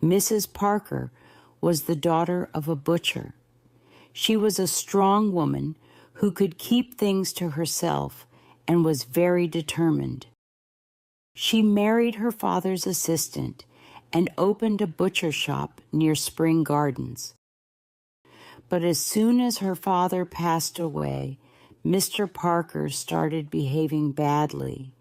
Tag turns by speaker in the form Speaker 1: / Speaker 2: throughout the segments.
Speaker 1: Mrs. Parker was the daughter of a butcher. She was a strong woman who could keep things to herself and was very determined. She married her father's assistant and opened a butcher shop near Spring Gardens. But as soon as her father passed away, Mr. Parker started behaving badly.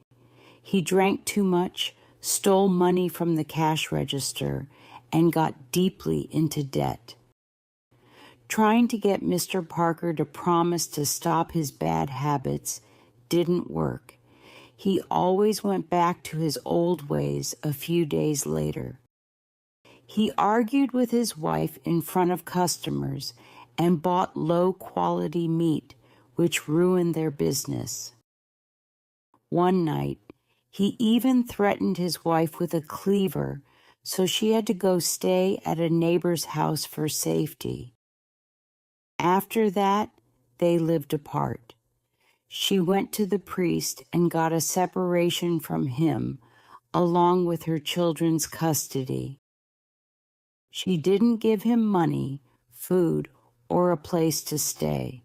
Speaker 1: He drank too much, stole money from the cash register, and got deeply into debt. Trying to get Mr. Parker to promise to stop his bad habits didn't work. He always went back to his old ways a few days later. He argued with his wife in front of customers and bought low-quality meat, which ruined their business. One night, he even threatened his wife with a cleaver, so she had to go stay at a neighbor's house for safety. After that, they lived apart. She went to the priest and got a separation from him, along with her children's custody. She didn't give him money, food, or a place to stay,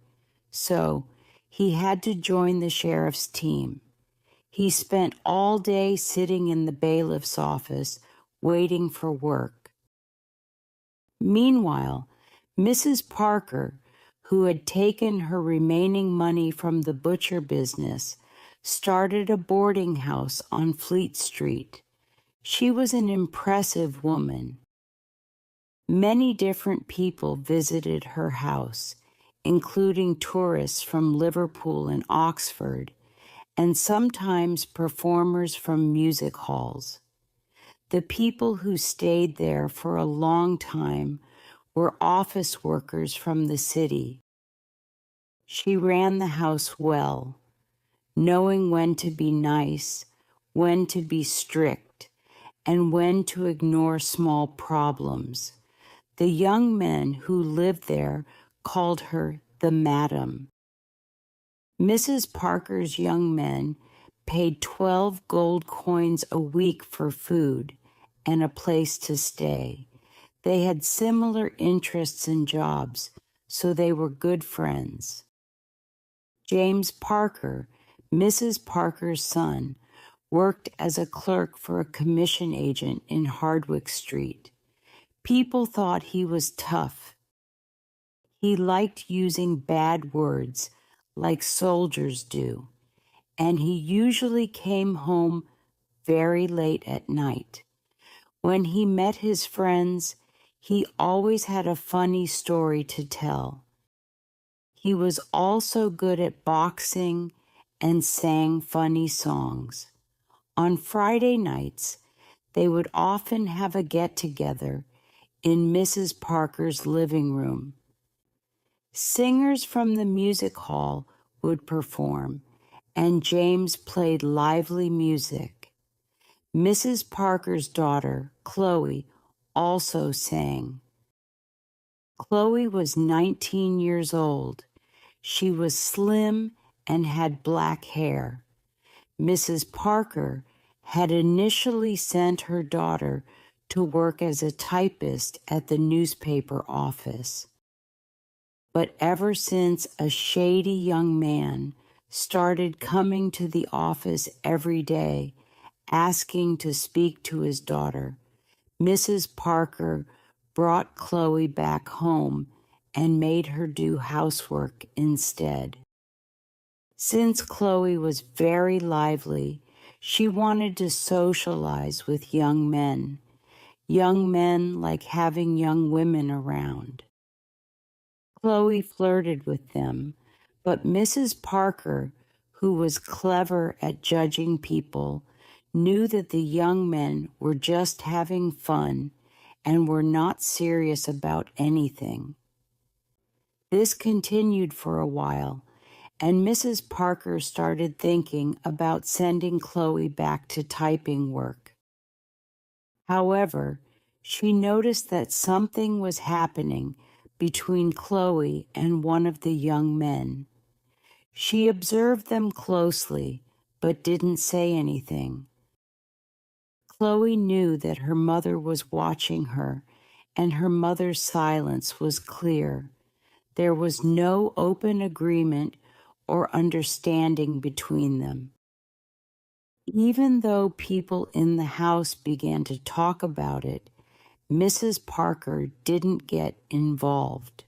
Speaker 1: so he had to join the sheriff's team. He spent all day sitting in the bailiff's office, waiting for work. Meanwhile, Mrs. Parker, who had taken her remaining money from the butcher business, started a boarding house on Fleet Street. She was an impressive woman. Many different people visited her house, including tourists from Liverpool and Oxford, and sometimes performers from music halls. The people who stayed there for a long time were office workers from the city. She ran the house well, knowing when to be nice, when to be strict, and when to ignore small problems. The young men who lived there called her the Madam. Mrs. Parker's young men paid 12 gold coins a week for food and a place to stay. They had similar interests and jobs, so they were good friends. James Parker, Mrs. Parker's son, worked as a clerk for a commission agent in Hardwick Street. People thought he was tough. He liked using bad words like soldiers do, and he usually came home very late at night. When he met his friends, he always had a funny story to tell. He was also good at boxing and sang funny songs. On Friday nights, they would often have a get-together in Mrs. Parker's living room. Singers from the music hall would perform, and James played lively music. Mrs. Parker's daughter, Chloe, also sang. Chloe was 19 years old. She was slim and had black hair. Mrs. Parker had initially sent her daughter to work as a typist at the newspaper office. But ever since a shady young man started coming to the office every day, asking to speak to his daughter, Mrs. Parker brought Chloe back home and made her do housework instead. Since Chloe was very lively, she wanted to socialize with young men. Young men like having young women around. Chloe flirted with them, but Mrs. Parker, who was clever at judging people, knew that the young men were just having fun and were not serious about anything. This continued for a while, and Mrs. Parker started thinking about sending Chloe back to typing work. However, she noticed that something was happening between Chloe and one of the young men. She observed them closely, but didn't say anything. Chloe knew that her mother was watching her, and her mother's silence was clear. There was no open agreement or understanding between them. Even though people in the house began to talk about it, Mrs. Parker didn't get involved.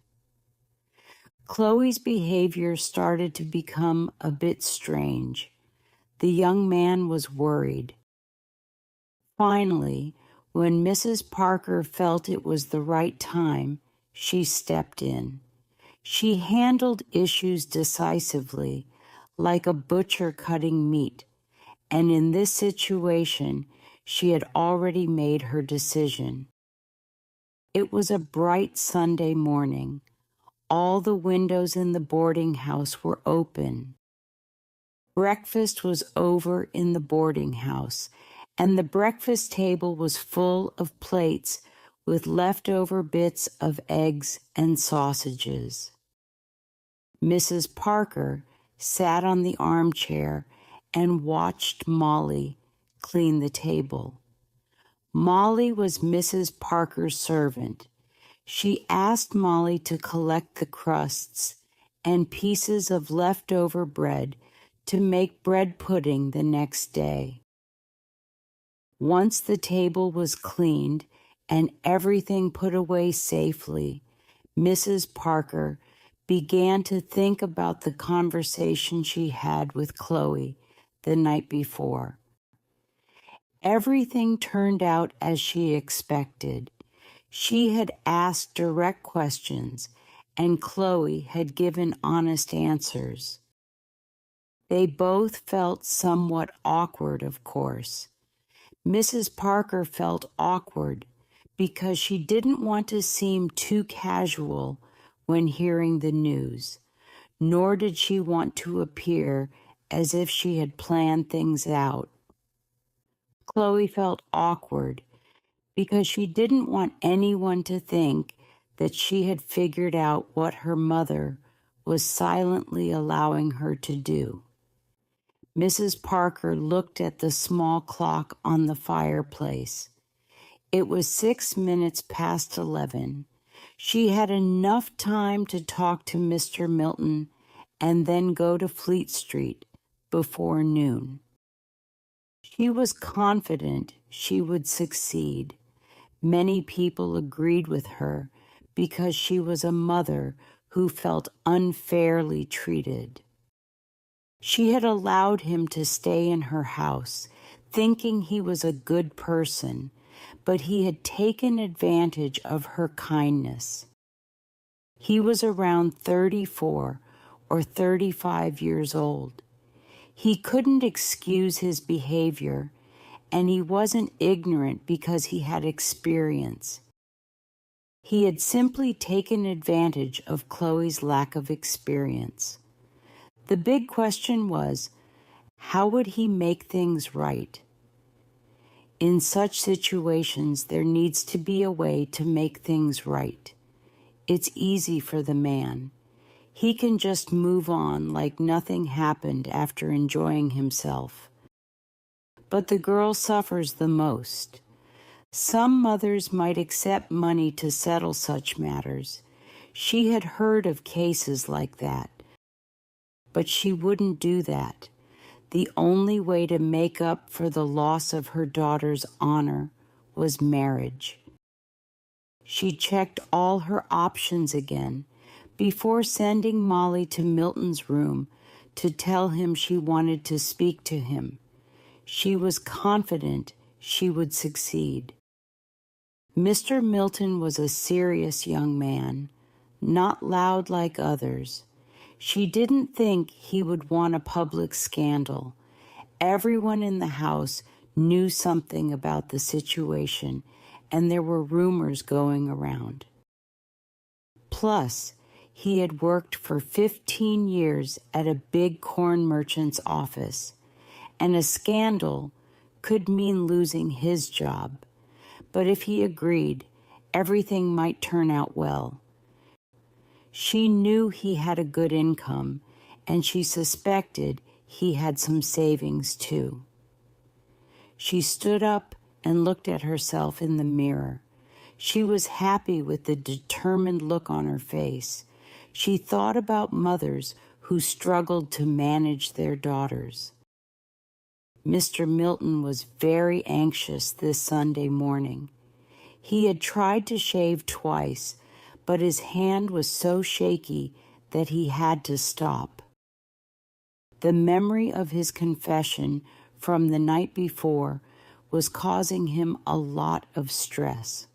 Speaker 1: Chloe's behavior started to become a bit strange. The young man was worried. Finally, when Mrs. Parker felt it was the right time, she stepped in. She handled issues decisively, like a butcher cutting meat, and in this situation, she had already made her decision. It was a bright Sunday morning. All the windows in the boarding house were open. Breakfast was over in the boarding house, and the breakfast table was full of plates with leftover bits of eggs and sausages. Mrs. Parker sat on the armchair and watched Molly clean the table. Molly was Mrs. Parker's servant. She asked Molly to collect the crusts and pieces of leftover bread to make bread pudding the next day. Once the table was cleaned and everything put away safely, Mrs. Parker began to think about the conversation she had with Chloe the night before. Everything turned out as she expected. She had asked direct questions, and Chloe had given honest answers. They both felt somewhat awkward, of course. Mrs. Parker felt awkward because she didn't want to seem too casual when hearing the news, nor did she want to appear as if she had planned things out. Chloe felt awkward because she didn't want anyone to think that she had figured out what her mother was silently allowing her to do. Mrs. Parker looked at the small clock on the fireplace. It was 6 minutes past 11. She had enough time to talk to Mr. Milton and then go to Fleet Street before noon. She was confident she would succeed. Many people agreed with her because she was a mother who felt unfairly treated. She had allowed him to stay in her house, thinking he was a good person, but he had taken advantage of her kindness. He was around 34 or 35 years old. He couldn't excuse his behavior, and he wasn't ignorant because he had experience. He had simply taken advantage of Chloe's lack of experience. The big question was, how would he make things right? In such situations, there needs to be a way to make things right. It's easy for the man. He can just move on like nothing happened after enjoying himself. But the girl suffers the most. Some mothers might accept money to settle such matters. She had heard of cases like that. But she wouldn't do that. The only way to make up for the loss of her daughter's honor was marriage. She checked all her options again before sending Molly to Milton's room to tell him she wanted to speak to him. She was confident she would succeed. Mr. Milton was a serious young man, not loud like others. She didn't think he would want a public scandal. Everyone in the house knew something about the situation, and there were rumors going around. Plus, he had worked for 15 years at a big corn merchant's office, and a scandal could mean losing his job. But if he agreed, everything might turn out well. She knew he had a good income, and she suspected he had some savings too. She stood up and looked at herself in the mirror. She was happy with the determined look on her face. She thought about mothers who struggled to manage their daughters. Mr. Milton was very anxious this Sunday morning. He had tried to shave twice, but his hand was so shaky that he had to stop. The memory of his confession from the night before was causing him a lot of stress.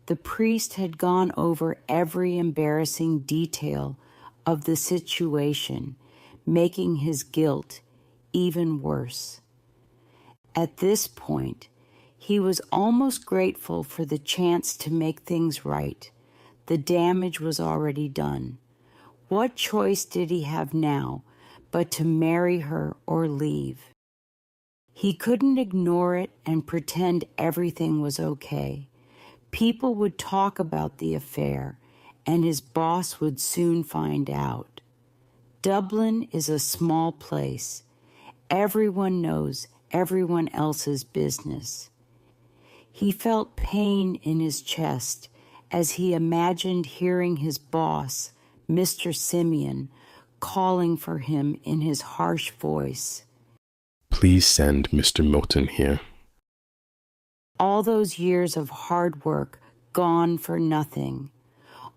Speaker 1: The priest had gone over every embarrassing detail of the situation, making his guilt even worse. At this point, he was almost grateful for the chance to make things right. The damage was already done. What choice did he have now but to marry her or leave? He couldn't ignore it and pretend everything was okay. People would talk about the affair, and his boss would soon find out. Dublin is a small place. Everyone knows everyone else's business. He felt pain in his chest as he imagined hearing his boss, Mr. Simeon, calling for him in his harsh voice.
Speaker 2: Please send Mr. Milton here.
Speaker 1: All those years of hard work gone for nothing.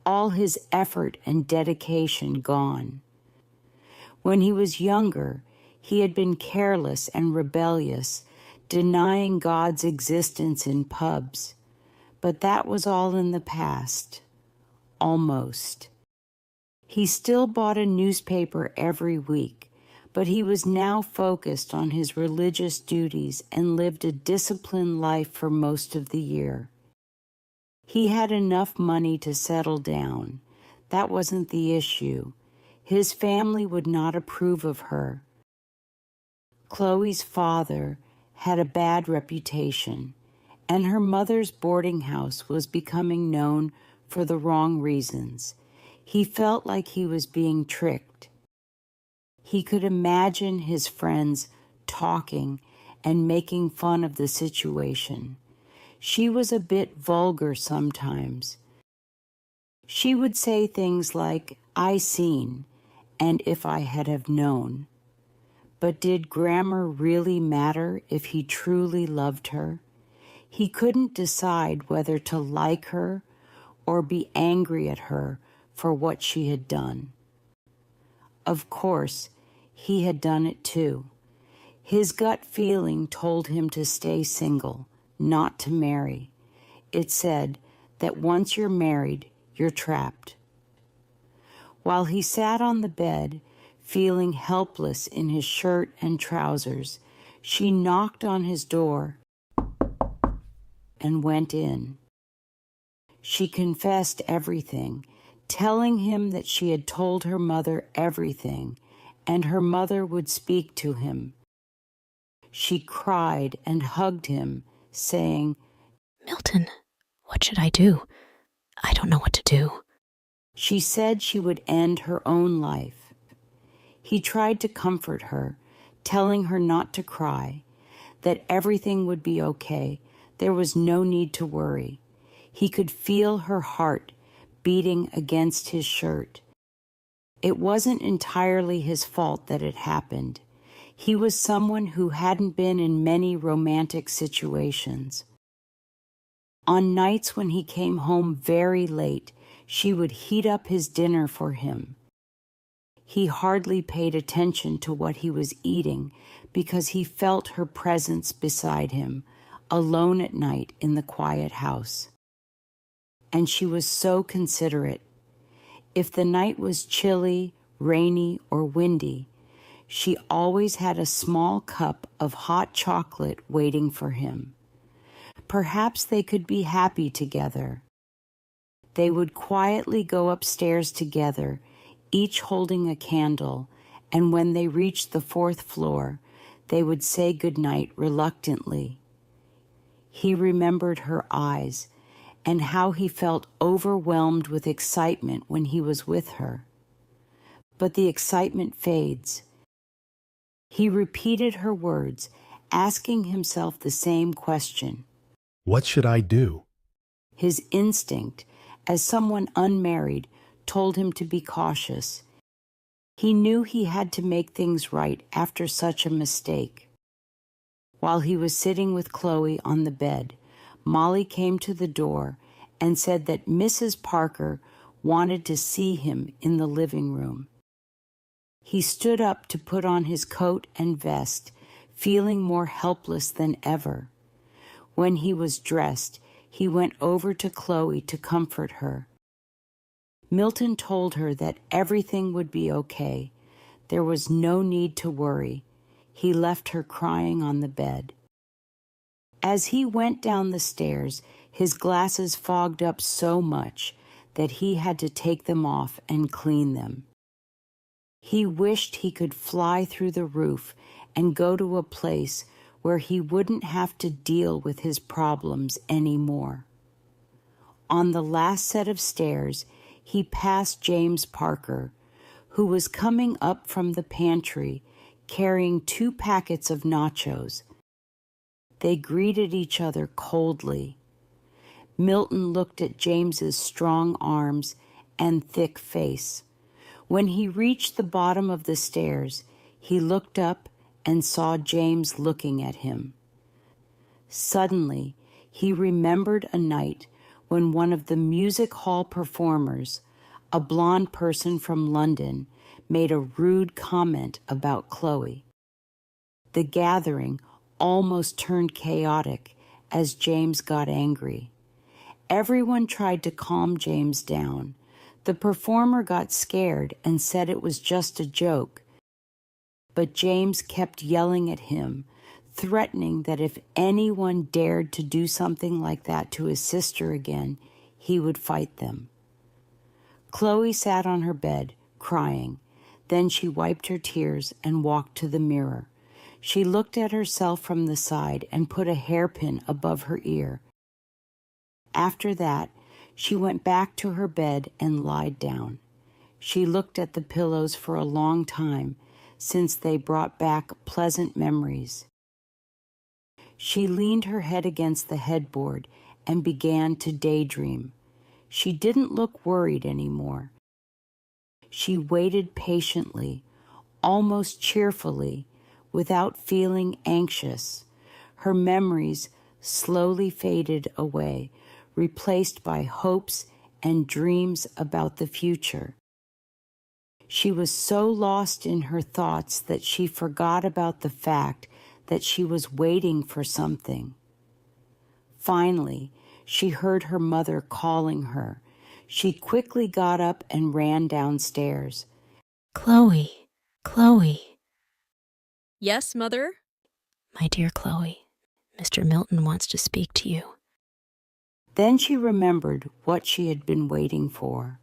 Speaker 1: All his effort and dedication gone. When he was younger, he had been careless and rebellious, denying God's existence in pubs. But that was all in the past. Almost. He still bought a newspaper every week, but he was now focused on his religious duties and lived a disciplined life for most of the year. He had enough money to settle down. That wasn't the issue. His family would not approve of her. Chloe's father had a bad reputation, and her mother's boarding house was becoming known for the wrong reasons. He felt like he was being tricked. He could imagine his friends talking and making fun of the situation. She was a bit vulgar sometimes. She would say things like, "I seen," and "if I had have known." But did grammar really matter if he truly loved her? He couldn't decide whether to like her or be angry at her for what she had done. Of course, he had done it too. His gut feeling told him to stay single, not to marry. It said that once you're married, you're trapped. While he sat on the bed, feeling helpless in his shirt and trousers, she knocked on his door and went in. She confessed everything, telling him that she had told her mother everything, and her mother would speak to him. She cried and hugged him, saying,
Speaker 3: "Milton, what should I do? I don't know what to do."
Speaker 1: She said she would end her own life. He tried to comfort her, telling her not to cry, that everything would be okay. There was no need to worry. He could feel her heart beating against his shirt. It wasn't entirely his fault that it happened. He was someone who hadn't been in many romantic situations. On nights when he came home very late, she would heat up his dinner for him. He hardly paid attention to what he was eating because he felt her presence beside him, alone at night in the quiet house. And she was so considerate. If the night was chilly, rainy, or windy, she always had a small cup of hot chocolate waiting for him. Perhaps they could be happy together. They would quietly go upstairs together, each holding a candle, and when they reached the 4th floor, they would say goodnight reluctantly. He remembered her eyes and how he felt overwhelmed with excitement when he was with her. But the excitement fades. He repeated her words, asking himself the same question.
Speaker 2: What should I do?
Speaker 1: His instinct, as someone unmarried, told him to be cautious. He knew he had to make things right after such a mistake. While he was sitting with Chloe on the bed, Molly came to the door and said that Mrs. Parker wanted to see him in the living room. He stood up to put on his coat and vest, feeling more helpless than ever. When he was dressed, he went over to Chloe to comfort her. Milton told her that everything would be okay. There was no need to worry. He left her crying on the bed. As he went down the stairs, his glasses fogged up so much that he had to take them off and clean them. He wished he could fly through the roof and go to a place where he wouldn't have to deal with his problems anymore. On the last set of stairs, he passed James Parker, who was coming up from the pantry carrying 2 packets of nachos. They greeted each other coldly. Milton looked at James's strong arms and thick face. When he reached the bottom of the stairs, he looked up and saw James looking at him. Suddenly, he remembered a night when one of the music hall performers, a blonde person from London, made a rude comment about Chloe. The gathering almost turned chaotic as James got angry. Everyone tried to calm James down. The performer got scared and said it was just a joke. But James kept yelling at him, threatening that if anyone dared to do something like that to his sister again, he would fight them. Chloe sat on her bed, crying. Then she wiped her tears and walked to the mirror. She looked at herself from the side and put a hairpin above her ear. After that, she went back to her bed and lied down. She looked at the pillows for a long time, since they brought back pleasant memories. She leaned her head against the headboard and began to daydream. She didn't look worried anymore. She waited patiently, almost cheerfully, without feeling anxious. Her memories slowly faded away, replaced by hopes and dreams about the future. She was so lost in her thoughts that she forgot about the fact that she was waiting for something. Finally, she heard her mother calling her. She quickly got up and ran downstairs.
Speaker 3: Chloe, Chloe.
Speaker 4: Yes, Mother?
Speaker 3: My dear Chloe, Mr. Milton wants to speak to you.
Speaker 1: Then she remembered what she had been waiting for.